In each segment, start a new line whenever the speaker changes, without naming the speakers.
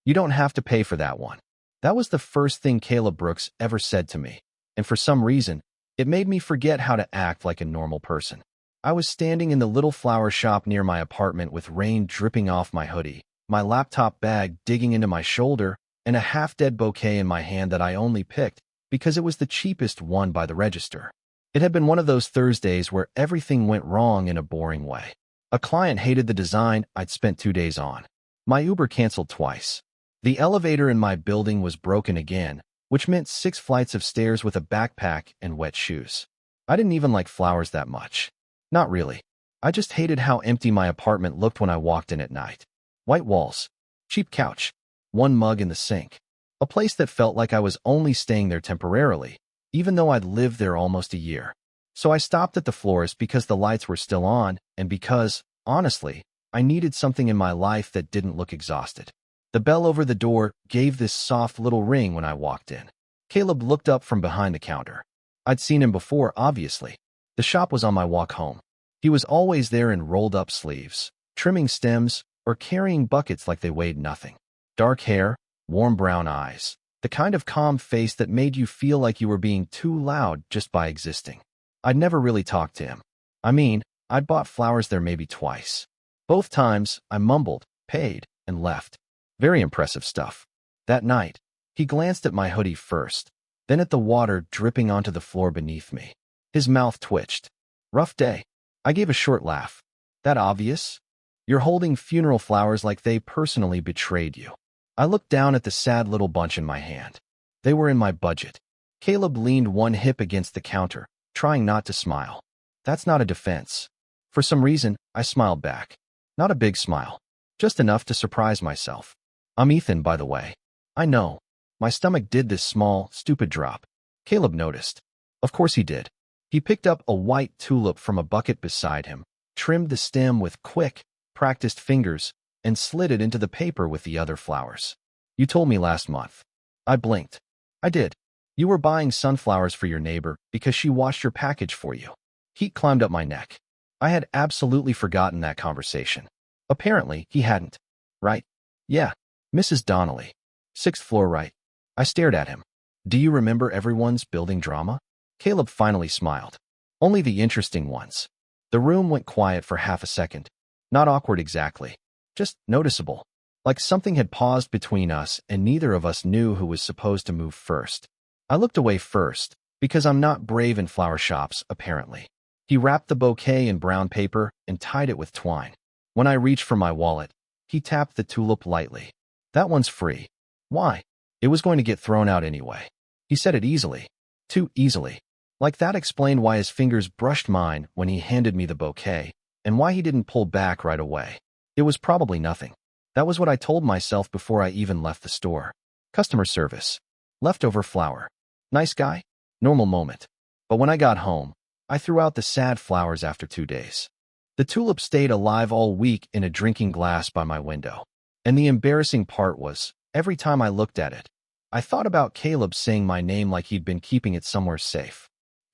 You don't have to pay for that one. That was the first thing Caleb Brooks ever said to me, and for some reason, it made me forget how to act like a normal person. I was standing in the little flower shop near my apartment with rain dripping off my hoodie, my laptop bag digging into my shoulder, and a half-dead bouquet in my hand that I only picked because it was the cheapest one by the register. It had been one of those Thursdays where everything went wrong in a boring way. A client hated the design I'd spent 2 days on. My Uber canceled twice. The elevator in my building was broken again, which meant 6 flights of stairs with a backpack and wet shoes. I didn't even like flowers that much. Not really. I just hated how empty my apartment looked when I walked in at night. White walls, cheap couch, one mug in the sink. A place that felt like I was only staying there temporarily, even though I'd lived there almost a year. So I stopped at the florist because the lights were still on and because, honestly, I needed something in my life that didn't look exhausted. The bell over the door gave this soft little ring when I walked in. Caleb looked up from behind the counter. I'd seen him before, obviously. The shop was on my walk home. He was always there in rolled-up sleeves, trimming stems, or carrying buckets like they weighed nothing. Dark hair, warm brown eyes, the kind of calm face that made you feel like you were being too loud just by existing. I'd never really talked to him. I mean, I'd bought flowers there maybe twice. Both times, I mumbled, paid, and left. Very impressive stuff. That night, he glanced at my hoodie first, then at the water dripping onto the floor beneath me. His mouth twitched. Rough day. I gave a short laugh. That obvious? You're holding funeral flowers like they personally betrayed you. I looked down at the sad little bunch in my hand. They were in my budget. Caleb leaned one hip against the counter, trying not to smile. That's not a defense. For some reason, I smiled back. Not a big smile. Just enough to surprise myself. I'm Ethan, by the way. I know. My stomach did this small, stupid drop. Caleb noticed. Of course he did. He picked up a white tulip from a bucket beside him, trimmed the stem with quick, practiced fingers, and slid it into the paper with the other flowers. You told me last month. I blinked. I did. You were buying sunflowers for your neighbor because she washed your package for you. Heat climbed up my neck. I had absolutely forgotten that conversation. Apparently, he hadn't. Right? Yeah. Mrs. Donnelly. 6th floor right. I stared at him. Do you remember everyone's building drama? Caleb finally smiled. Only the interesting ones. The room went quiet for half a second. Not awkward exactly. Just noticeable. Like something had paused between us and neither of us knew who was supposed to move first. I looked away first, because I'm not brave in flower shops, apparently. He wrapped the bouquet in brown paper and tied it with twine. When I reached for my wallet, he tapped the tulip lightly. That one's free. Why? It was going to get thrown out anyway. He said it easily. Too easily. Like that explained why his fingers brushed mine when he handed me the bouquet, and why he didn't pull back right away. It was probably nothing. That was what I told myself before I even left the store. Customer service. Leftover flower. Nice guy? Normal moment. But when I got home, I threw out the sad flowers after 2 days. The tulip stayed alive all week in a drinking glass by my window. And the embarrassing part was, every time I looked at it, I thought about Caleb saying my name like he'd been keeping it somewhere safe.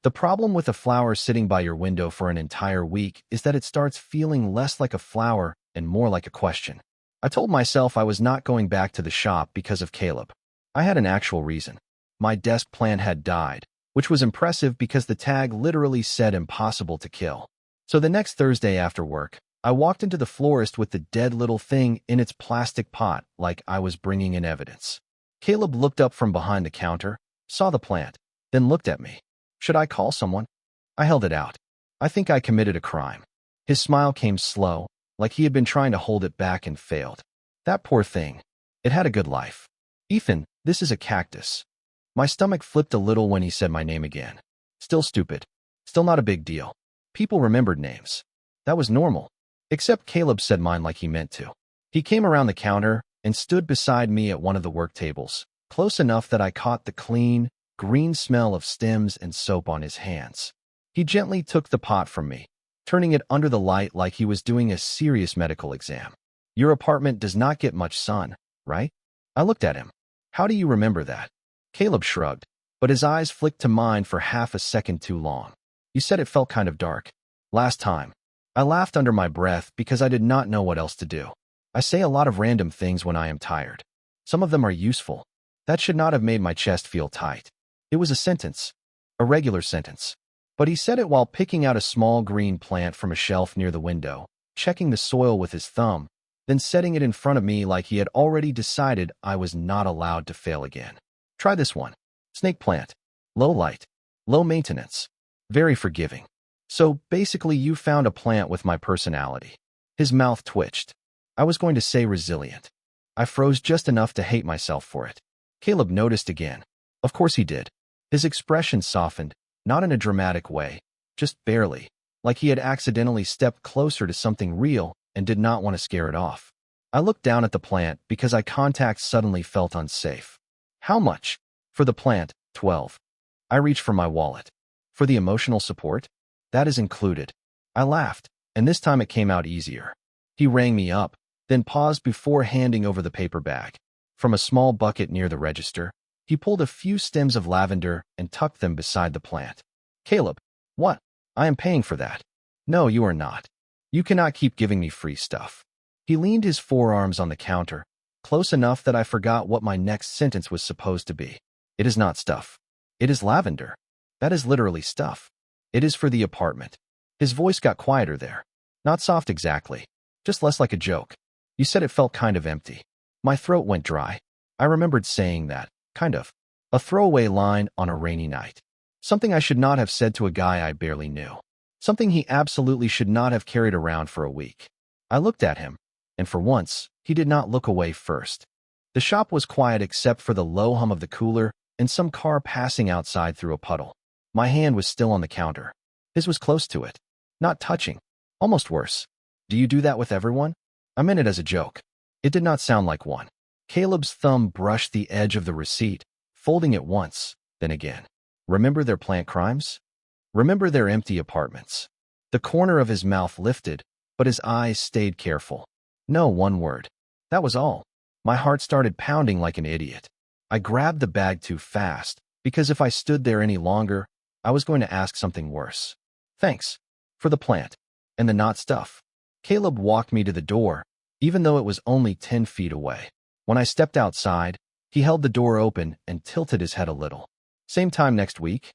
The problem with a flower sitting by your window for an entire week is that it starts feeling less like a flower and more like a question. I told myself I was not going back to the shop because of Caleb. I had an actual reason. My desk plant had died, which was impressive because the tag literally said impossible to kill. So the next Thursday after work, I walked into the florist with the dead little thing in its plastic pot like I was bringing in evidence. Caleb looked up from behind the counter, saw the plant, then looked at me. Should I call someone? I held it out. I think I committed a crime. His smile came slow, like he had been trying to hold it back and failed. That poor thing. It had a good life. Ethan, this is a cactus. My stomach flipped a little when he said my name again. Still stupid. Still not a big deal. People remembered names. That was normal. Except Caleb said mine like he meant to. He came around the counter and stood beside me at one of the work tables, close enough that I caught the clean, green smell of stems and soap on his hands. He gently took the pot from me, turning it under the light like he was doing a serious medical exam. Your apartment does not get much sun, right? I looked at him. How do you remember that? Caleb shrugged, but his eyes flicked to mine for half a second too long. You said it felt kind of dark. Last time. I laughed under my breath because I did not know what else to do. I say a lot of random things when I am tired. Some of them are useful. That should not have made my chest feel tight. It was a sentence. A regular sentence. But he said it while picking out a small green plant from a shelf near the window, checking the soil with his thumb, then setting it in front of me like he had already decided I was not allowed to fail again. Try this one. Snake plant. Low light. Low maintenance. Very forgiving. So, basically, you found a plant with my personality. His mouth twitched. I was going to say resilient. I froze just enough to hate myself for it. Caleb noticed again. Of course he did. His expression softened, not in a dramatic way, just barely, like he had accidentally stepped closer to something real and did not want to scare it off. I looked down at the plant because eye contact suddenly felt unsafe. How much? For the plant, 12. I reached for my wallet. For the emotional support? That is included. I laughed, and this time it came out easier. He rang me up, then paused before handing over the paper bag. From a small bucket near the register, he pulled a few stems of lavender and tucked them beside the plant. Caleb, what? I am paying for that. No, you are not. You cannot keep giving me free stuff. He leaned his forearms on the counter, close enough that I forgot what my next sentence was supposed to be. It is not stuff. It is lavender. That is literally stuff. It is for the apartment. His voice got quieter there. Not soft exactly, just less like a joke. You said it felt kind of empty. My throat went dry. I remembered saying that, kind of. A throwaway line on a rainy night. Something I should not have said to a guy I barely knew. Something he absolutely should not have carried around for a week. I looked at him, and for once, he did not look away first. The shop was quiet except for the low hum of the cooler and some car passing outside through a puddle. My hand was still on the counter. His was close to it. Not touching. Almost worse. Do you do that with everyone? I meant it as a joke. It did not sound like one. Caleb's thumb brushed the edge of the receipt, folding it once, then again. Remember their plant crimes? Remember their empty apartments? The corner of his mouth lifted, but his eyes stayed careful. No, one word. That was all. My heart started pounding like an idiot. I grabbed the bag too fast, because if I stood there any longer, I was going to ask something worse. Thanks. For the plant. And the not stuff. Caleb walked me to the door, even though it was only 10 feet away. When I stepped outside, he held the door open and tilted his head a little. Same time next week?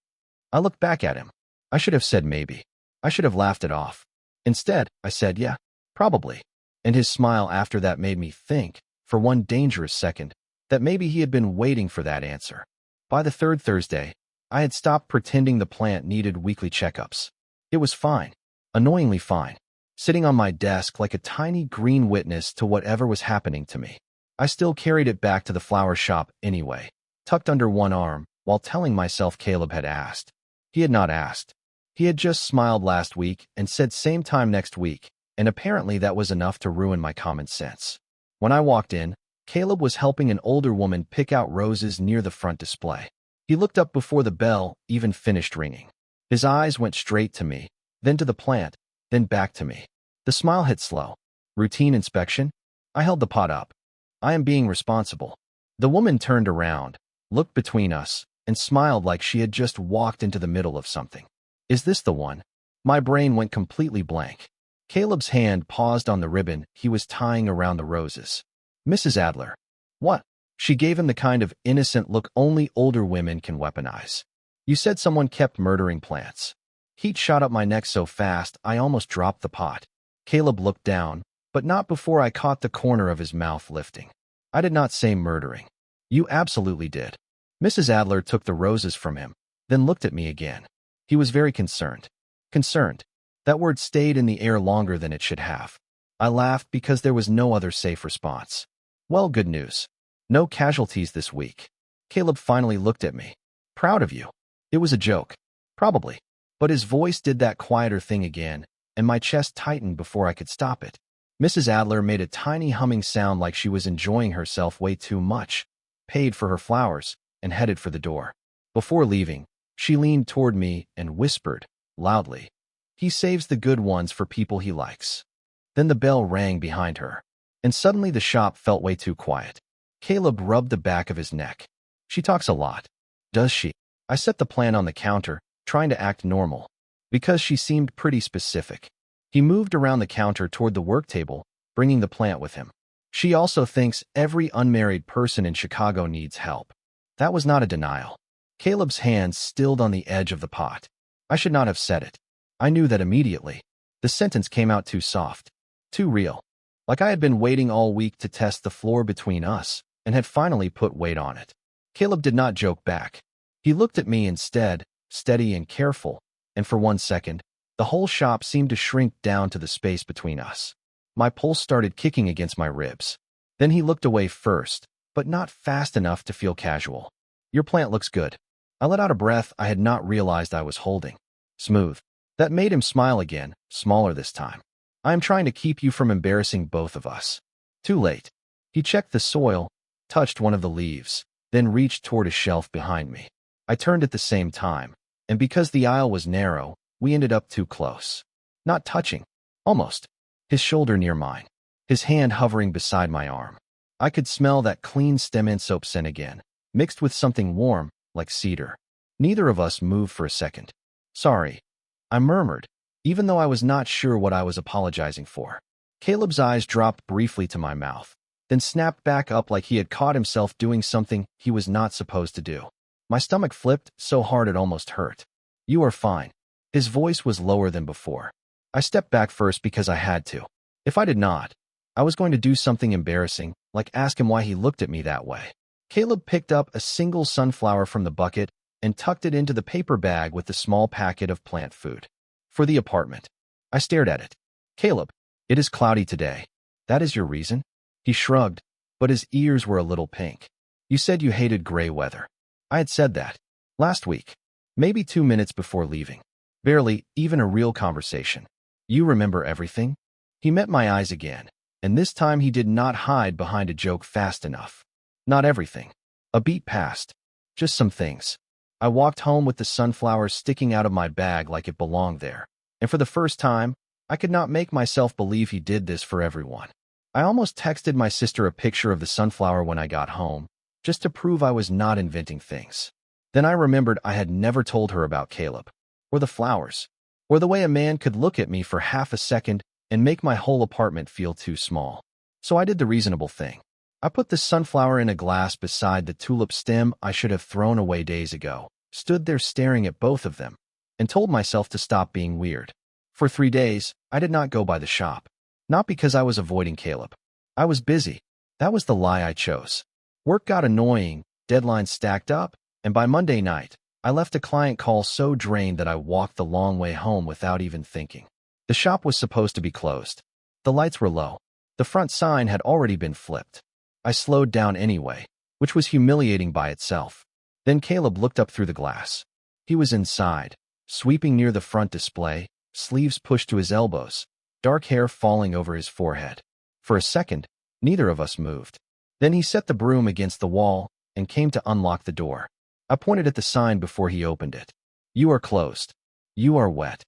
I looked back at him. I should have said maybe. I should have laughed it off. Instead, I said yeah, probably. And his smile after that made me think, for one dangerous second, that maybe he had been waiting for that answer. By the third Thursday, I had stopped pretending the plant needed weekly checkups. It was fine. Annoyingly fine. Sitting on my desk like a tiny green witness to whatever was happening to me. I still carried it back to the flower shop anyway, tucked under one arm, while telling myself Caleb had asked. He had not asked. He had just smiled last week and said same time next week, and apparently that was enough to ruin my common sense. When I walked in, Caleb was helping an older woman pick out roses near the front display. He looked up before the bell even finished ringing. His eyes went straight to me, then to the plant, then back to me. The smile hit slow. Routine inspection? I held the pot up. I am being responsible. The woman turned around, looked between us, and smiled like she had just walked into the middle of something. Is this the one? My brain went completely blank. Caleb's hand paused on the ribbon he was tying around the roses. Mrs. Adler. What? She gave him the kind of innocent look only older women can weaponize. You said someone kept murdering plants. Heat shot up my neck so fast I almost dropped the pot. Caleb looked down, but not before I caught the corner of his mouth lifting. I did not say murdering. You absolutely did. Mrs. Adler took the roses from him, then looked at me again. He was very concerned. Concerned. That word stayed in the air longer than it should have. I laughed because there was no other safe response. Well, good news. No casualties this week. Caleb finally looked at me. Proud of you. It was a joke. Probably. But his voice did that quieter thing again, and my chest tightened before I could stop it. Mrs. Adler made a tiny humming sound like she was enjoying herself way too much, paid for her flowers, and headed for the door. Before leaving, she leaned toward me and whispered, loudly, "He saves the good ones for people he likes." Then the bell rang behind her, and suddenly the shop felt way too quiet. Caleb rubbed the back of his neck. She talks a lot. Does she? I set the plant on the counter, trying to act normal, because she seemed pretty specific. He moved around the counter toward the work table, bringing the plant with him. She also thinks every unmarried person in Chicago needs help. That was not a denial. Caleb's hands stilled on the edge of the pot. I should not have said it. I knew that immediately. The sentence came out too soft, too real. Like I had been waiting all week to test the floor between us and had finally put weight on it. Caleb did not joke back. He looked at me instead, steady and careful, and for 1 second, the whole shop seemed to shrink down to the space between us. My pulse started kicking against my ribs. Then he looked away first, but not fast enough to feel casual. Your plant looks good. I let out a breath I had not realized I was holding. Smooth. That made him smile again, smaller this time. I am trying to keep you from embarrassing both of us. Too late. He checked the soil, touched one of the leaves, then reached toward a shelf behind me. I turned at the same time, and because the aisle was narrow, we ended up too close. Not touching. Almost. His shoulder near mine. His hand hovering beside my arm. I could smell that clean stem soap scent again, mixed with something warm, like cedar. Neither of us moved for a second. Sorry, I murmured, even though I was not sure what I was apologizing for. Caleb's eyes dropped briefly to my mouth, then snapped back up like he had caught himself doing something he was not supposed to do. My stomach flipped so hard it almost hurt. You are fine. His voice was lower than before. I stepped back first because I had to. If I did not, I was going to do something embarrassing, like ask him why he looked at me that way. Caleb picked up a single sunflower from the bucket and tucked it into the paper bag with the small packet of plant food. For the apartment. I stared at it. Caleb, it is cloudy today. That is your reason? He shrugged, but his ears were a little pink. You said you hated gray weather. I had said that. Last week. Maybe 2 minutes before leaving. Barely even a real conversation. You remember everything? He met my eyes again, and this time he did not hide behind a joke fast enough. Not everything. A beat passed. Just some things. I walked home with the sunflower sticking out of my bag like it belonged there, and for the first time, I could not make myself believe he did this for everyone. I almost texted my sister a picture of the sunflower when I got home, just to prove I was not inventing things. Then I remembered I had never told her about Caleb, or the flowers, or the way a man could look at me for half a second and make my whole apartment feel too small. So I did the reasonable thing. I put the sunflower in a glass beside the tulip stem I should have thrown away days ago, stood there staring at both of them, and told myself to stop being weird. For 3 days, I did not go by the shop. Not because I was avoiding Caleb. I was busy. That was the lie I chose. Work got annoying, deadlines stacked up, and by Monday night, I left a client call so drained that I walked the long way home without even thinking. The shop was supposed to be closed. The lights were low. The front sign had already been flipped. I slowed down anyway, which was humiliating by itself. Then Caleb looked up through the glass. He was inside, sweeping near the front display, sleeves pushed to his elbows, dark hair falling over his forehead. For a second, neither of us moved. Then he set the broom against the wall and came to unlock the door. I pointed at the sign before he opened it. You are closed. You are wet.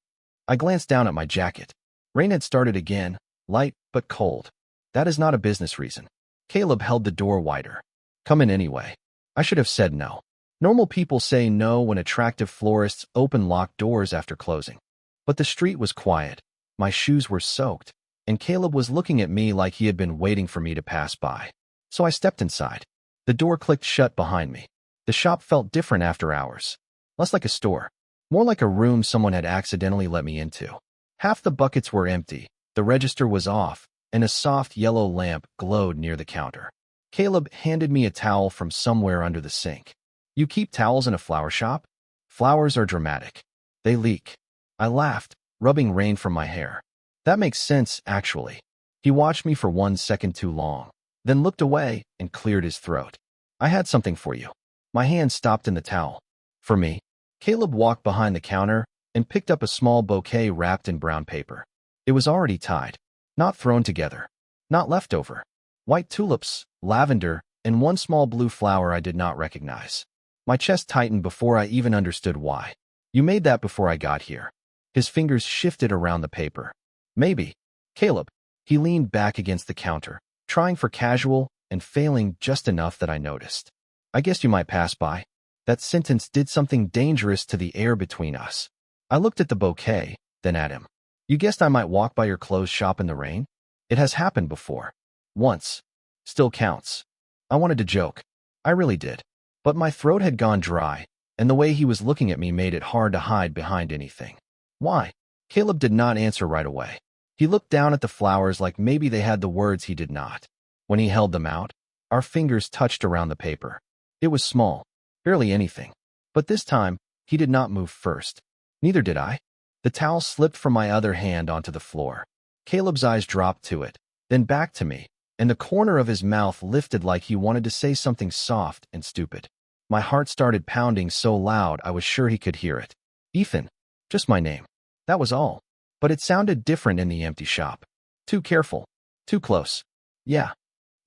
I glanced down at my jacket. Rain had started again, light but cold. That is not a business reason. Caleb held the door wider. Come in anyway. I should have said no. Normal people say no when attractive florists open locked doors after closing. But the street was quiet. My shoes were soaked, and Caleb was looking at me like he had been waiting for me to pass by. So I stepped inside. The door clicked shut behind me. The shop felt different after hours. Less like a store. More like a room someone had accidentally let me into. Half the buckets were empty, the register was off, and a soft yellow lamp glowed near the counter. Caleb handed me a towel from somewhere under the sink. You keep towels in a flower shop? Flowers are dramatic. They leak. I laughed, rubbing rain from my hair. That makes sense, actually. He watched me for 1 second too long, then looked away and cleared his throat. I had something for you. My hand stopped in the towel. For me. Caleb walked behind the counter and picked up a small bouquet wrapped in brown paper. It was already tied. Not thrown together. Not leftover. White tulips, lavender, and one small blue flower I did not recognize. My chest tightened before I even understood why. You made that before I got here. His fingers shifted around the paper. Maybe. Caleb. He leaned back against the counter, trying for casual and failing just enough that I noticed. I guess you might pass by. That sentence did something dangerous to the air between us. I looked at the bouquet, then at him. You guessed I might walk by your closed shop in the rain? It has happened before. Once. still counts. I wanted to joke. I really did. But my throat had gone dry, and the way he was looking at me made it hard to hide behind anything. Why? Caleb did not answer right away. He looked down at the flowers like maybe they had the words he did not. When he held them out, our fingers touched around the paper. It was small, barely anything. But this time, he did not move first. Neither did I. The towel slipped from my other hand onto the floor. Caleb's eyes dropped to it, then back to me, and the corner of his mouth lifted like he wanted to say something soft and stupid. My heart started pounding so loud I was sure he could hear it. Ethan. Just my name. That was all. But it sounded different in the empty shop. Too careful. Too close. Yeah.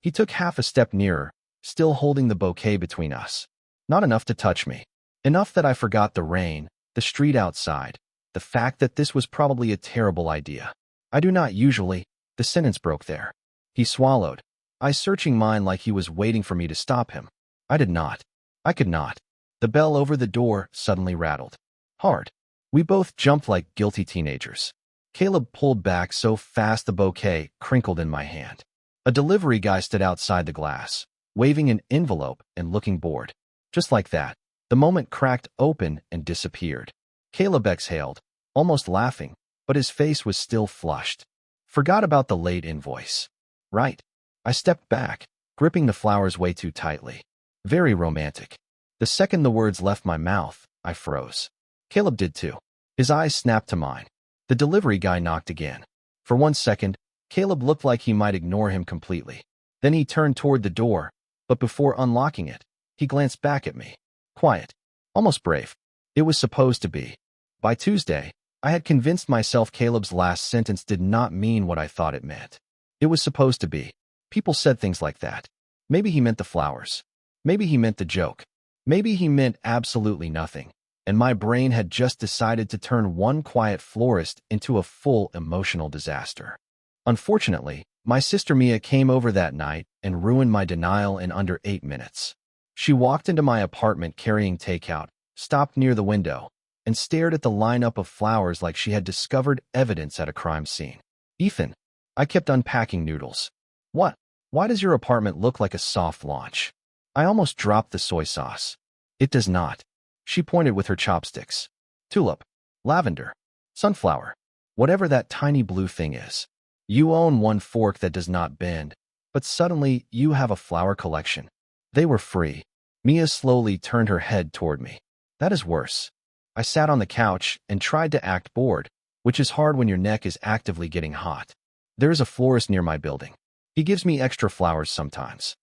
He took half a step nearer, still holding the bouquet between us. Not enough to touch me. Enough that I forgot the rain, the street outside, the fact that this was probably a terrible idea. I do not usually. The sentence broke there. He swallowed, eyes searching mine like he was waiting for me to stop him. I did not. I could not. The bell over the door suddenly rattled. Hard. We both jumped like guilty teenagers. Caleb pulled back so fast the bouquet crinkled in my hand. A delivery guy stood outside the glass, waving an envelope and looking bored. Just like that, the moment cracked open and disappeared. Caleb exhaled, almost laughing, but his face was still flushed. Forgot about the late invoice. Right. I stepped back, gripping the flowers way too tightly. Very romantic. The second the words left my mouth, I froze. Caleb did too. His eyes snapped to mine. The delivery guy knocked again. For 1 second, Caleb looked like he might ignore him completely. Then he turned toward the door, but before unlocking it, he glanced back at me. Quiet. Almost brave. It was supposed to be. By Tuesday, I had convinced myself Caleb's last sentence did not mean what I thought it meant. It was supposed to be. People said things like that. Maybe he meant the flowers. Maybe he meant the joke. Maybe he meant absolutely nothing. And my brain had just decided to turn one quiet florist into a full emotional disaster. Unfortunately, my sister Mia came over that night and ruined my denial in under 8 minutes. She walked into my apartment carrying takeout, stopped near the window, and stared at the lineup of flowers like she had discovered evidence at a crime scene. Ethan. I kept unpacking noodles. What? Why does your apartment look like a soft launch? I almost dropped the soy sauce. It does not. She pointed with her chopsticks. Tulip. Lavender. Sunflower. Whatever that tiny blue thing is. You own one fork that does not bend, but suddenly you have a flower collection. They were free. Mia slowly turned her head toward me. That is worse. I sat on the couch and tried to act bored, which is hard when your neck is actively getting hot. There is a florist near my building. He gives me extra flowers sometimes.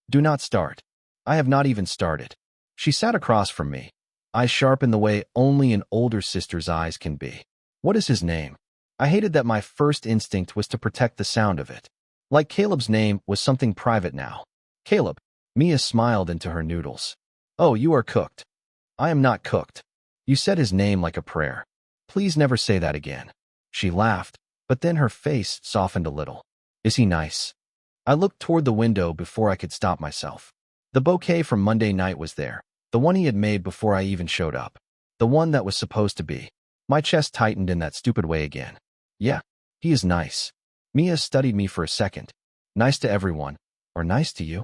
Do not start. I have not even started. She sat across from me, eyes sharp in the way only an older sister's eyes can be. What is his name? I hated that my first instinct was to protect the sound of it. Like Caleb's name was something private now. Caleb. Mia smiled into her noodles. Oh, you are cooked. I am not cooked. You said his name like a prayer. Please never say that again. She laughed, but then her face softened a little. Is he nice? I looked toward the window before I could stop myself. The bouquet from Monday night was there, the one he had made before I even showed up. The one that was supposed to be. My chest tightened in that stupid way again. Yeah, he is nice. Mia studied me for a second. Nice to everyone, or nice to you?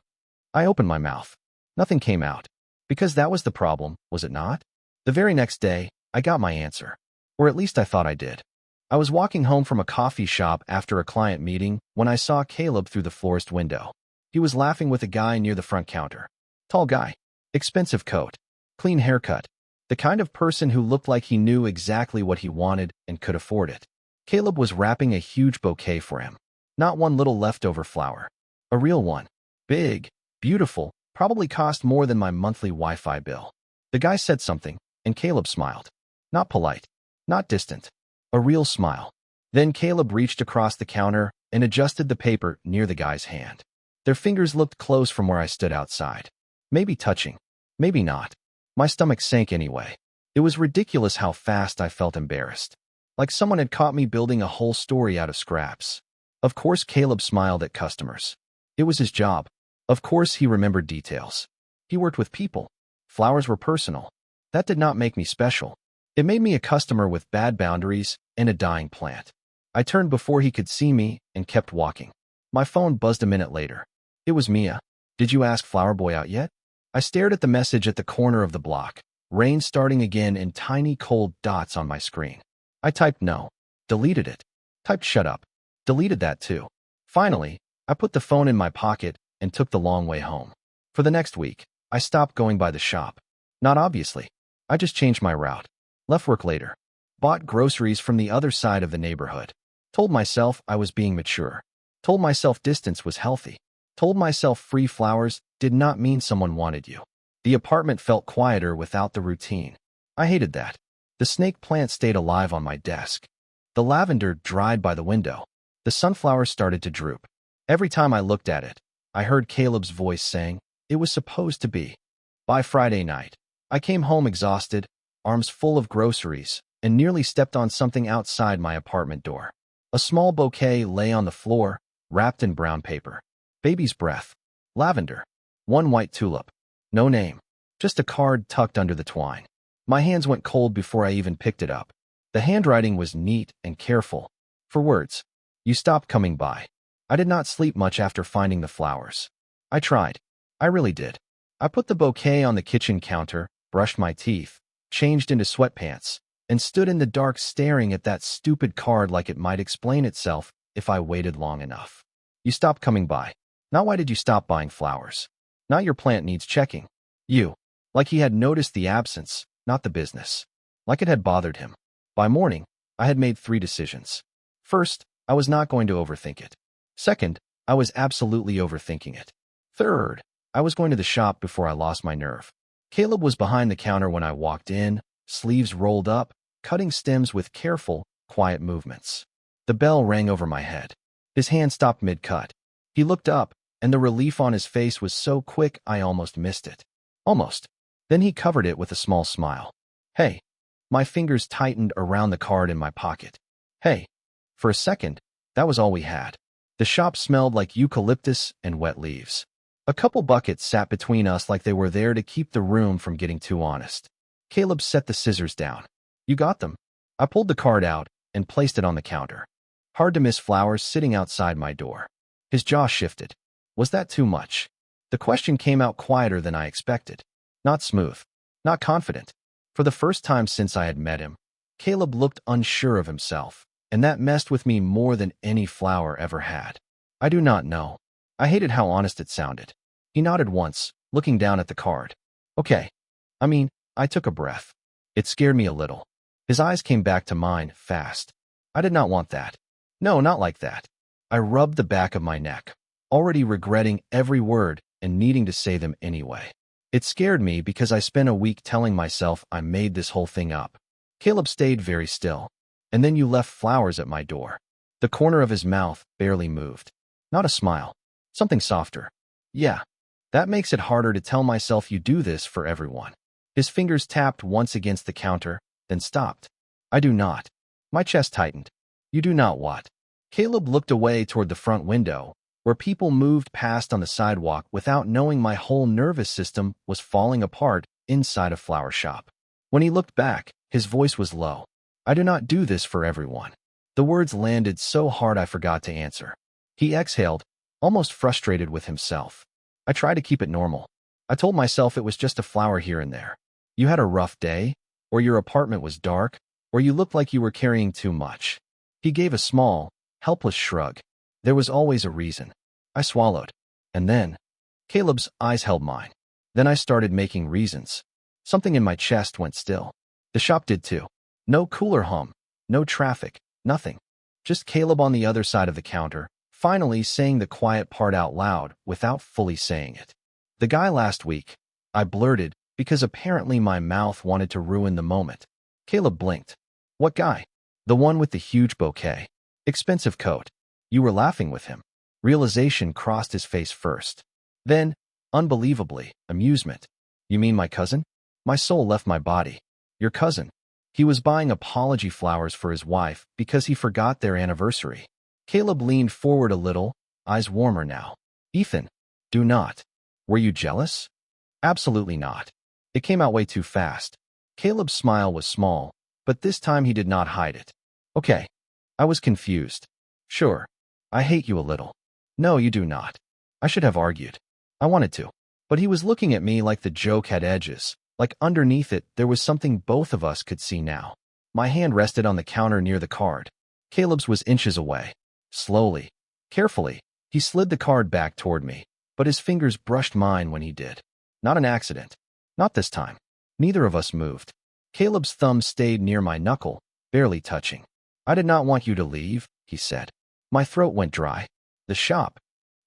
I opened my mouth. Nothing came out. Because that was the problem, was it not? The very next day, I got my answer. Or at least I thought I did. I was walking home from a coffee shop after a client meeting when I saw Caleb through the florist window. He was laughing with a guy near the front counter. Tall guy. Expensive coat. Clean haircut. The kind of person who looked like he knew exactly what he wanted and could afford it. Caleb was wrapping a huge bouquet for him. Not one little leftover flower. A real one. Big. Beautiful. Probably cost more than my monthly Wi-Fi bill. The guy said something, and Caleb smiled. Not polite. Not distant. A real smile. Then Caleb reached across the counter and adjusted the paper near the guy's hand. Their fingers looked close from where I stood outside. Maybe touching. Maybe not. My stomach sank anyway. It was ridiculous how fast I felt embarrassed. Like someone had caught me building a whole story out of scraps. Of course Caleb smiled at customers. It was his job. Of course he remembered details. He worked with people. Flowers were personal. That did not make me special. It made me a customer with bad boundaries and a dying plant. I turned before he could see me and kept walking. My phone buzzed a minute later. It was Mia. Did you ask Flower Boy out yet? I stared at the message at the corner of the block, rain starting again in tiny cold dots on my screen. I typed no. Deleted it. Typed shut up. Deleted that too. Finally, I put the phone in my pocket and took the long way home. For the next week, I stopped going by the shop. Not obviously. I just changed my route. Left work later. Bought groceries from the other side of the neighborhood. Told myself I was being mature. Told myself distance was healthy. Told myself free flowers did not mean someone wanted you. The apartment felt quieter without the routine. I hated that. The snake plant stayed alive on my desk. The lavender dried by the window. The sunflower started to droop. Every time I looked at it, I heard Caleb's voice saying, it was supposed to be. By Friday night, I came home exhausted, arms full of groceries, and nearly stepped on something outside my apartment door. A small bouquet lay on the floor, wrapped in brown paper. Baby's breath. Lavender. One white tulip. No name. Just a card tucked under the twine. My hands went cold before I even picked it up. The handwriting was neat and careful. For words. You stopped coming by. I did not sleep much after finding the flowers. I tried. I really did. I put the bouquet on the kitchen counter, brushed my teeth, changed into sweatpants, and stood in the dark staring at that stupid card like it might explain itself if I waited long enough. You stopped coming by. Not why did you stop buying flowers? Not your plant needs checking. You. Like he had noticed the absence, not the business. Like it had bothered him. By morning, I had made 3 decisions. First, I was not going to overthink it. Second, I was absolutely overthinking it. Third, I was going to the shop before I lost my nerve. Caleb was behind the counter when I walked in, sleeves rolled up, cutting stems with careful, quiet movements. The bell rang over my head. His hand stopped mid-cut. He looked up, and the relief on his face was so quick I almost missed it. Almost. Then he covered it with a small smile. Hey. My fingers tightened around the card in my pocket. Hey. For a second, that was all we had. The shop smelled like eucalyptus and wet leaves. A couple buckets sat between us like they were there to keep the room from getting too honest. Caleb set the scissors down. You got them. I pulled the card out and placed it on the counter. Hard to miss flowers sitting outside my door. His jaw shifted. Was that too much? The question came out quieter than I expected. Not smooth. Not confident. For the first time since I had met him, Caleb looked unsure of himself, and that messed with me more than any flower ever had. I do not know. I hated how honest it sounded. He nodded once, looking down at the card. Okay. I took a breath. It scared me a little. His eyes came back to mine, fast. I did not want that. No, not like that. I rubbed the back of my neck, already regretting every word and needing to say them anyway. It scared me because I spent a week telling myself I made this whole thing up. Caleb stayed very still. And then you left flowers at my door. The corner of his mouth barely moved. Not a smile. Something softer. Yeah. That makes it harder to tell myself you do this for everyone. His fingers tapped once against the counter, then stopped. I do not. My chest tightened. You do not what? Caleb looked away toward the front window, where people moved past on the sidewalk without knowing my whole nervous system was falling apart inside a flower shop. When he looked back, his voice was low. I do not do this for everyone. The words landed so hard I forgot to answer. He exhaled, almost frustrated with himself. I tried to keep it normal. I told myself it was just a flower here and there. You had a rough day, or your apartment was dark, or you looked like you were carrying too much. He gave a small, helpless shrug. There was always a reason. I swallowed. And then, Caleb's eyes held mine. Then I started making reasons. Something in my chest went still. The shop did too. No cooler hum, no traffic, nothing. Just Caleb on the other side of the counter, finally saying the quiet part out loud without fully saying it. The guy last week, I blurted, because apparently my mouth wanted to ruin the moment. Caleb blinked. What guy? The one with the huge bouquet. Expensive coat. You were laughing with him. Realization crossed his face first. Then, unbelievably, amusement. You mean my cousin? My soul left my body. Your cousin. He was buying apology flowers for his wife because he forgot their anniversary. Caleb leaned forward a little, eyes warmer now. Ethan, do not. Were you jealous? Absolutely not. It came out way too fast. Caleb's smile was small, but this time he did not hide it. Okay. I was confused. Sure. I hate you a little. No, you do not. I should have argued. I wanted to. But he was looking at me like the joke had edges, like underneath it there was something both of us could see now. My hand rested on the counter near the card. Caleb's was inches away. Slowly, carefully, he slid the card back toward me, but his fingers brushed mine when he did. Not an accident. Not this time. Neither of us moved. Caleb's thumb stayed near my knuckle, barely touching. I did not want you to leave, he said. My throat went dry. The shop.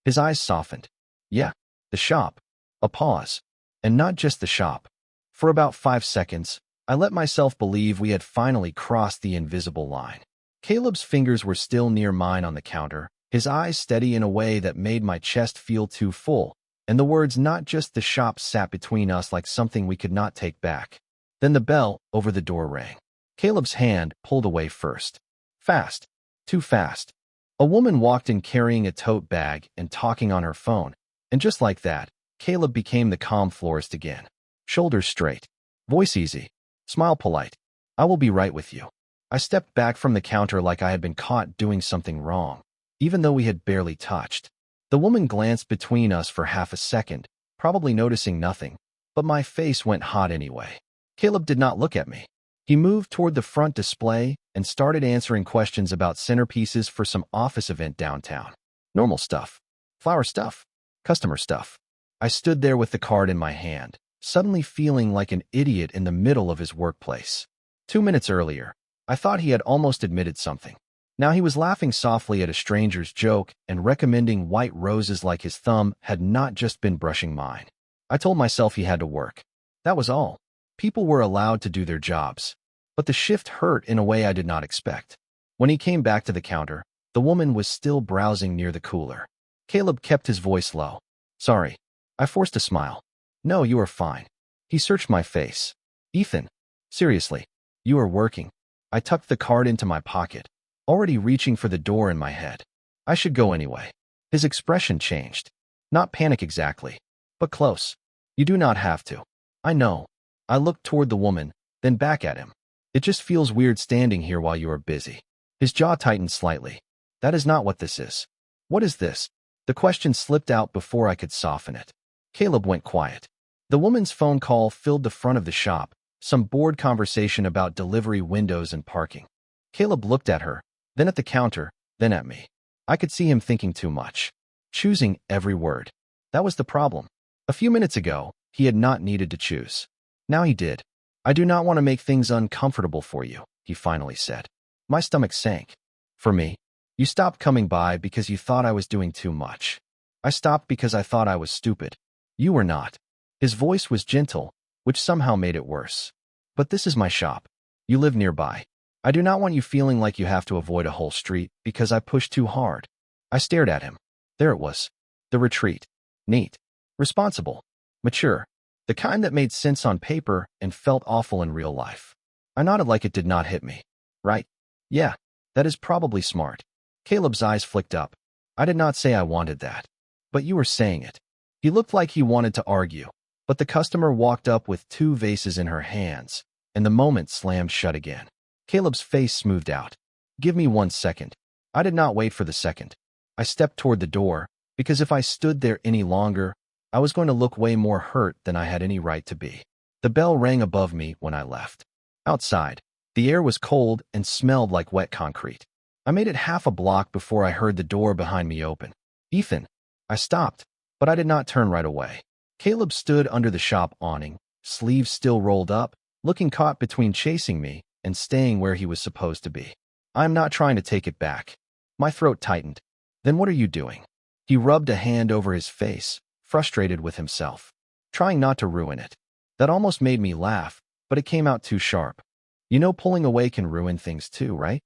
His eyes softened. Yeah, the shop. A pause. And not just the shop. For about 5 seconds, I let myself believe we had finally crossed the invisible line. Caleb's fingers were still near mine on the counter, his eyes steady in a way that made my chest feel too full, and the words not just the shop sat between us like something we could not take back. Then the bell over the door rang. Caleb's hand pulled away first. Fast. Too fast. A woman walked in carrying a tote bag and talking on her phone, and just like that, Caleb became the calm florist again. Shoulders straight. Voice easy. Smile polite. I will be right with you. I stepped back from the counter like I had been caught doing something wrong, even though we had barely touched. The woman glanced between us for half a second, probably noticing nothing, but my face went hot anyway. Caleb did not look at me. He moved toward the front display and started answering questions about centerpieces for some office event downtown. Normal stuff. Flower stuff. Customer stuff. I stood there with the card in my hand, suddenly feeling like an idiot in the middle of his workplace. 2 minutes earlier, I thought he had almost admitted something. Now he was laughing softly at a stranger's joke and recommending white roses like his thumb had not just been brushing mine. I told myself he had to work. That was all. People were allowed to do their jobs. But the shift hurt in a way I did not expect. When he came back to the counter, the woman was still browsing near the cooler. Caleb kept his voice low. Sorry. I forced a smile. No, you are fine. He searched my face. Ethan. Seriously. You are working. I tucked the card into my pocket, already reaching for the door in my head. I should go anyway. His expression changed. Not panic exactly, but close. You do not have to. I know. I looked toward the woman, then back at him. It just feels weird standing here while you are busy. His jaw tightened slightly. That is not what this is. What is this? The question slipped out before I could soften it. Caleb went quiet. The woman's phone call filled the front of the shop, some bored conversation about delivery windows and parking. Caleb looked at her, then at the counter, then at me. I could see him thinking too much, choosing every word. That was the problem. A few minutes ago, he had not needed to choose. Now he did. I do not want to make things uncomfortable for you, he finally said. My stomach sank. For me, you stopped coming by because you thought I was doing too much. I stopped because I thought I was stupid. You were not. His voice was gentle, which somehow made it worse. But this is my shop. You live nearby. I do not want you feeling like you have to avoid a whole street because I pushed too hard. I stared at him. There it was. The retreat. Neat. Responsible. Mature. The kind that made sense on paper and felt awful in real life. I nodded like it did not hit me. Right? Yeah, that is probably smart. Caleb's eyes flicked up. I did not say I wanted that. But you were saying it. He looked like he wanted to argue, but the customer walked up with 2 vases in her hands, and the moment slammed shut again. Caleb's face smoothed out. Give me 1 second. I did not wait for the second. I stepped toward the door, because if I stood there any longer, I was going to look way more hurt than I had any right to be. The bell rang above me when I left. Outside, the air was cold and smelled like wet concrete. I made it half a block before I heard the door behind me open. Ethan. I stopped, but I did not turn right away. Caleb stood under the shop awning, sleeves still rolled up, looking caught between chasing me and staying where he was supposed to be. I am not trying to take it back. My throat tightened. Then what are you doing? He rubbed a hand over his face, frustrated with himself, trying not to ruin it. That almost made me laugh, but it came out too sharp. You know pulling away can ruin things too, right?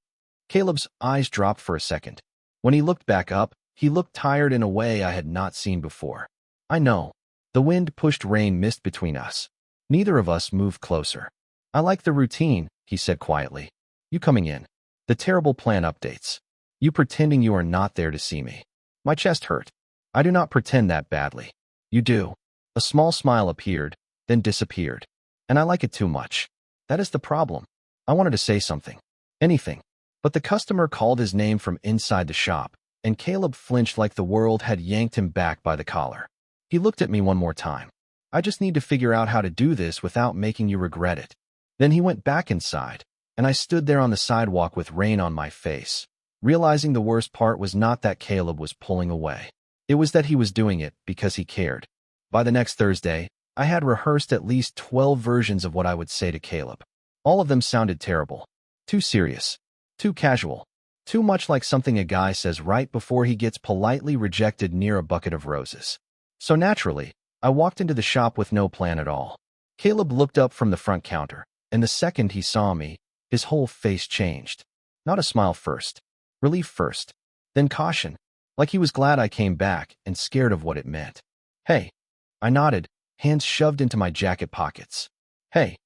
Caleb's eyes dropped for a second. When he looked back up, he looked tired in a way I had not seen before. I know. The wind pushed rain mist between us. Neither of us moved closer. I like the routine, he said quietly. You coming in. The terrible plan updates. You pretending you are not there to see me. My chest hurt. I do not pretend that badly. You do. A small smile appeared, then disappeared. And I like it too much. That is the problem. I wanted to say something. Anything. But the customer called his name from inside the shop, and Caleb flinched like the world had yanked him back by the collar. He looked at me one more time. I just need to figure out how to do this without making you regret it. Then he went back inside, and I stood there on the sidewalk with rain on my face, realizing the worst part was not that Caleb was pulling away. It was that he was doing it because he cared. By the next Thursday, I had rehearsed at least 12 versions of what I would say to Caleb. All of them sounded terrible. Too serious. Too casual. Too much like something a guy says right before he gets politely rejected near a bucket of roses. So naturally, I walked into the shop with no plan at all. Caleb looked up from the front counter, and the second he saw me, his whole face changed. Not a smile first. Relief first. Then caution. Like he was glad I came back and scared of what it meant. Hey. I nodded, hands shoved into my jacket pockets. Hey.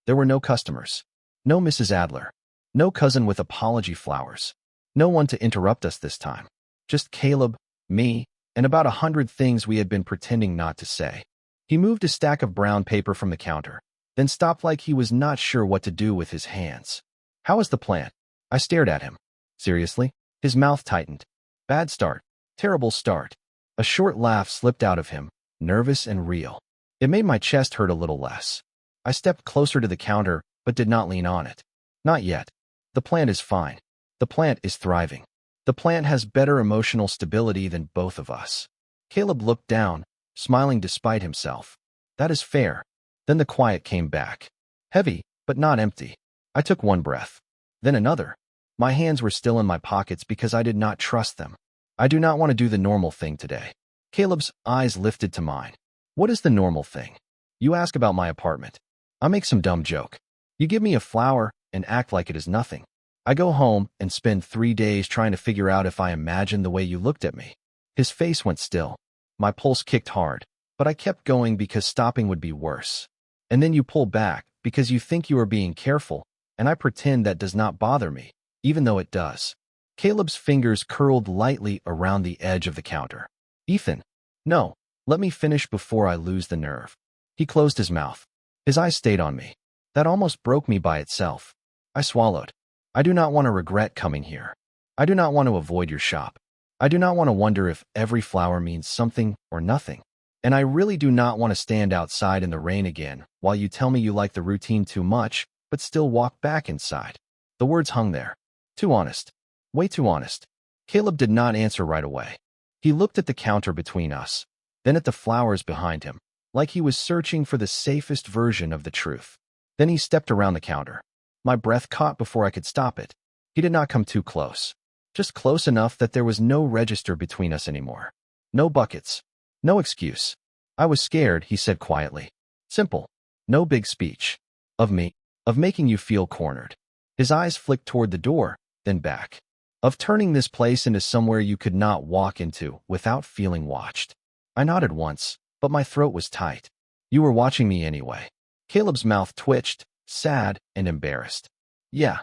There were no customers. No Mrs. Adler. No cousin with apology flowers. No one to interrupt us this time. Just Caleb, me, and about 100 things we had been pretending not to say. He moved a stack of brown paper from the counter, then stopped like he was not sure what to do with his hands. How is the plan? I stared at him. Seriously? His mouth tightened. Bad start. Terrible start. A short laugh slipped out of him, nervous and real. It made my chest hurt a little less. I stepped closer to the counter, but did not lean on it. Not yet. The plant is fine. The plant is thriving. The plant has better emotional stability than both of us. Caleb looked down, smiling despite himself. That is fair. Then the quiet came back. Heavy, but not empty. I took one breath. Then another. My hands were still in my pockets because I did not trust them. I do not want to do the normal thing today. Caleb's eyes lifted to mine. What is the normal thing? You ask about my apartment. I make some dumb joke. You give me a flower and act like it is nothing. I go home and spend 3 days trying to figure out if I imagined the way you looked at me. His face went still. My pulse kicked hard, but I kept going because stopping would be worse. And then you pull back because you think you are being careful, and I pretend that does not bother me, even though it does. Caleb's fingers curled lightly around the edge of the counter. Ethan, no, let me finish before I lose the nerve. He closed his mouth. His eyes stayed on me. That almost broke me by itself. I swallowed. I do not want to regret coming here. I do not want to avoid your shop. I do not want to wonder if every flower means something or nothing. And I really do not want to stand outside in the rain again while you tell me you like the routine too much, but still walk back inside. The words hung there. Too honest. Way too honest. Caleb did not answer right away. He looked at the counter between us, then at the flowers behind him, like he was searching for the safest version of the truth. Then he stepped around the counter. My breath caught before I could stop it. He did not come too close. Just close enough that there was no register between us anymore. No buckets. No excuse. I was scared, he said quietly. Simple. No big speech. Of me. Of making you feel cornered. His eyes flicked toward the door, then back. Of turning this place into somewhere you could not walk into without feeling watched. I nodded once, but my throat was tight. You were watching me anyway. Caleb's mouth twitched, sad and embarrassed. Yeah.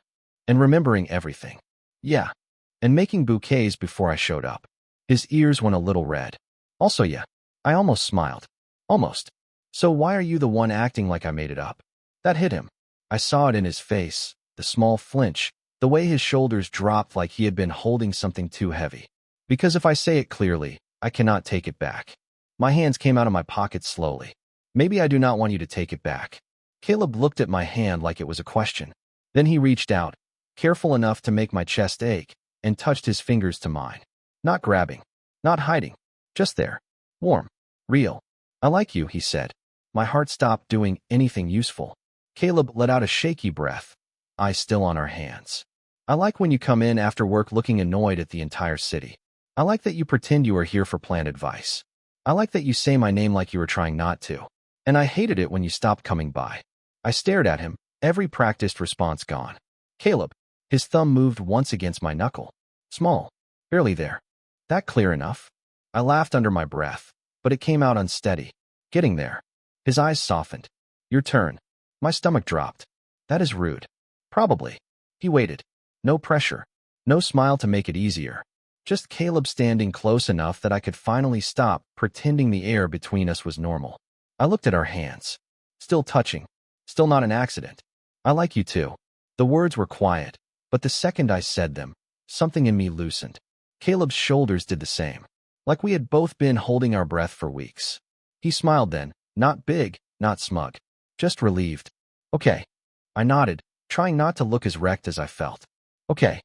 And remembering everything. Yeah. And making bouquets before I showed up. His ears went a little red. Also yeah. I almost smiled. Almost. So why are you the one acting like I made it up? That hit him. I saw it in his face, the small flinch, the way his shoulders dropped like he had been holding something too heavy. Because if I say it clearly, I cannot take it back. My hands came out of my pockets slowly. Maybe I do not want you to take it back. Caleb looked at my hand like it was a question. Then he reached out, careful enough to make my chest ache, and touched his fingers to mine. Not grabbing. Not hiding. Just there. Warm. Real. I like you, he said. My heart stopped doing anything useful. Caleb let out a shaky breath, eyes still on our hands. I like when you come in after work looking annoyed at the entire city. I like that you pretend you are here for plant advice. I like that you say my name like you were trying not to. And I hated it when you stopped coming by. I stared at him, every practiced response gone. Caleb. His thumb moved once against my knuckle. Small. Barely there. That clear enough? I laughed under my breath, but it came out unsteady. Getting there. His eyes softened. Your turn. My stomach dropped. That is rude. Probably. He waited. No pressure. No smile to make it easier. Just Caleb standing close enough that I could finally stop pretending the air between us was normal. I looked at our hands. Still touching. Still not an accident. I like you too. The words were quiet, but the second I said them, something in me loosened. Caleb's shoulders did the same, like we had both been holding our breath for weeks. He smiled then, not big, not smug, just relieved. Okay. I nodded, trying not to look as wrecked as I felt. Okay.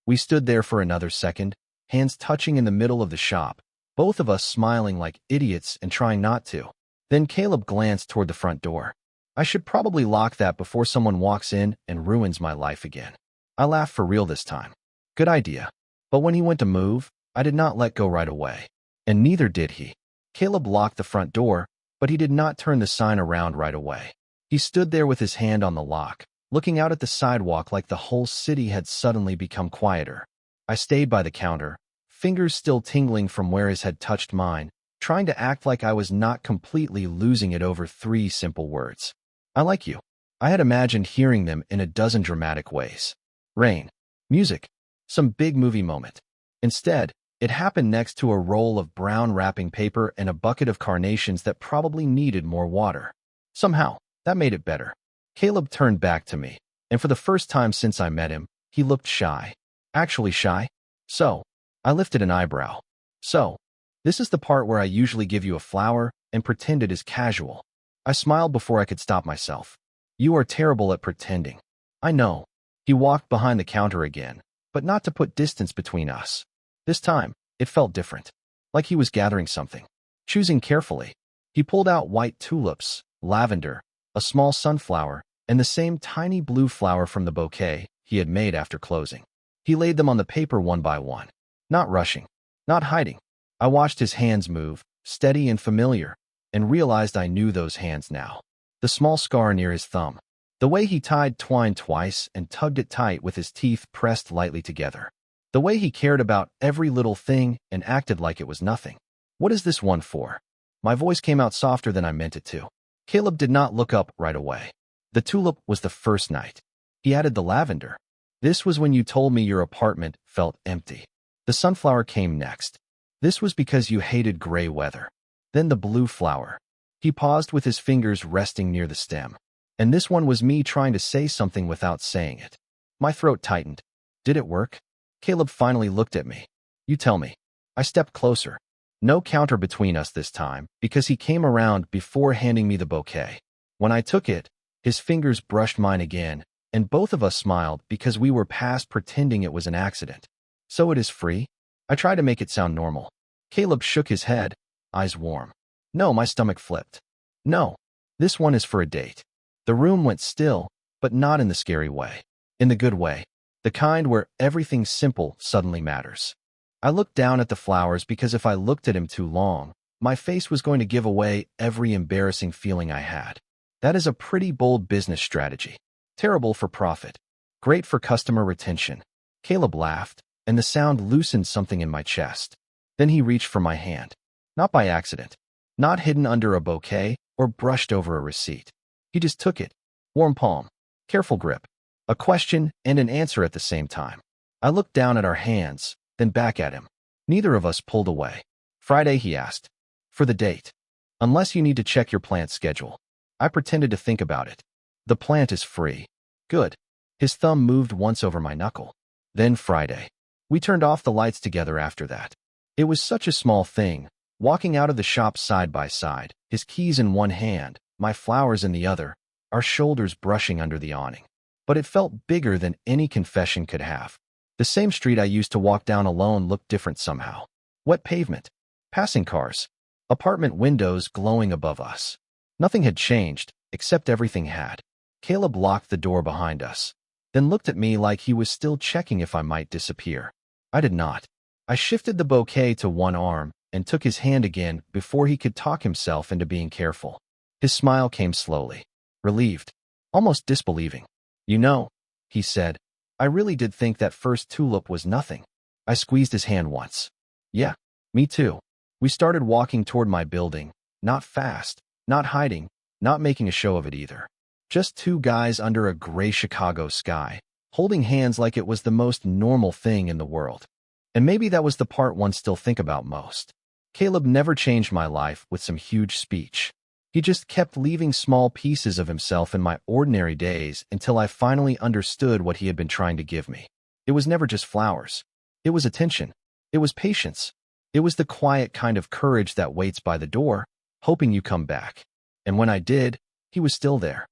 We stood there for another second, hands touching in the middle of the shop, both of us smiling like idiots and trying not to. Then Caleb glanced toward the front door. I should probably lock that before someone walks in and ruins my life again. I laughed for real this time. Good idea. But when he went to move, I did not let go right away. And neither did he. Caleb locked the front door, but he did not turn the sign around right away. He stood there with his hand on the lock, looking out at the sidewalk like the whole city had suddenly become quieter. I stayed by the counter, fingers still tingling from where his had touched mine, trying to act like I was not completely losing it over 3 simple words. I like you. I had imagined hearing them in a dozen dramatic ways. Rain, music, some big movie moment. Instead, it happened next to a roll of brown wrapping paper and a bucket of carnations that probably needed more water. Somehow, that made it better. Caleb turned back to me, and for the first time since I met him, he looked shy. Actually shy? So, I lifted an eyebrow. So, this is the part where I usually give you a flower and pretend it is casual. I smiled before I could stop myself. You are terrible at pretending. I know. He walked behind the counter again, but not to put distance between us. This time, it felt different. Like he was gathering something. Choosing carefully. He pulled out white tulips, lavender, a small sunflower, and the same tiny blue flower from the bouquet he had made after closing. He laid them on the paper one by one. Not rushing. Not hiding. I watched his hands move, steady and familiar, and realized I knew those hands now. The small scar near his thumb. The way he tied twine twice and tugged it tight with his teeth pressed lightly together. The way he cared about every little thing and acted like it was nothing. What is this one for? My voice came out softer than I meant it to. Caleb did not look up right away. The tulip was the first night. He added the lavender. This was when you told me your apartment felt empty. The sunflower came next. This was because you hated gray weather. Then the blue flower. He paused with his fingers resting near the stem. And this one was me trying to say something without saying it. My throat tightened. Did it work? Caleb finally looked at me. You tell me. I stepped closer. No counter between us this time, because he came around before handing me the bouquet. When I took it, his fingers brushed mine again, and both of us smiled because we were past pretending it was an accident. So it is free? I tried to make it sound normal. Caleb shook his head, eyes warm. No, my stomach flipped. No, this one is for a date. The room went still, but not in the scary way. In the good way. The kind where everything simple suddenly matters. I looked down at the flowers because if I looked at him too long, my face was going to give away every embarrassing feeling I had. That is a pretty bold business strategy. Terrible for profit. Great for customer retention. Caleb laughed, and the sound loosened something in my chest. Then he reached for my hand. Not by accident. Not hidden under a bouquet or brushed over a receipt. He just took it. Warm palm. Careful grip. A question and an answer at the same time. I looked down at our hands, then back at him. Neither of us pulled away. Friday, he asked. For the date. Unless you need to check your plant schedule. I pretended to think about it. The plant is free. Good. His thumb moved once over my knuckle. Then Friday. We turned off the lights together after that. It was such a small thing, walking out of the shop side by side, his keys in one hand, my flowers in the other, our shoulders brushing under the awning. But it felt bigger than any confession could have. The same street I used to walk down alone looked different somehow. Wet pavement. Passing cars. Apartment windows glowing above us. Nothing had changed, except everything had. Caleb locked the door behind us, then looked at me like he was still checking if I might disappear. I did not. I shifted the bouquet to one arm and took his hand again before he could talk himself into being careful. His smile came slowly. Relieved. Almost disbelieving. You know, he said, I really did think that first tulip was nothing. I squeezed his hand once. Yeah, me too. We started walking toward my building, not fast, not hiding, not making a show of it either. Just 2 guys under a gray Chicago sky, holding hands like it was the most normal thing in the world. And maybe that was the part one still think about most. Caleb never changed my life with some huge speech. He just kept leaving small pieces of himself in my ordinary days until I finally understood what he had been trying to give me. It was never just flowers. It was attention. It was patience. It was the quiet kind of courage that waits by the door, hoping you come back. And when I did, he was still there.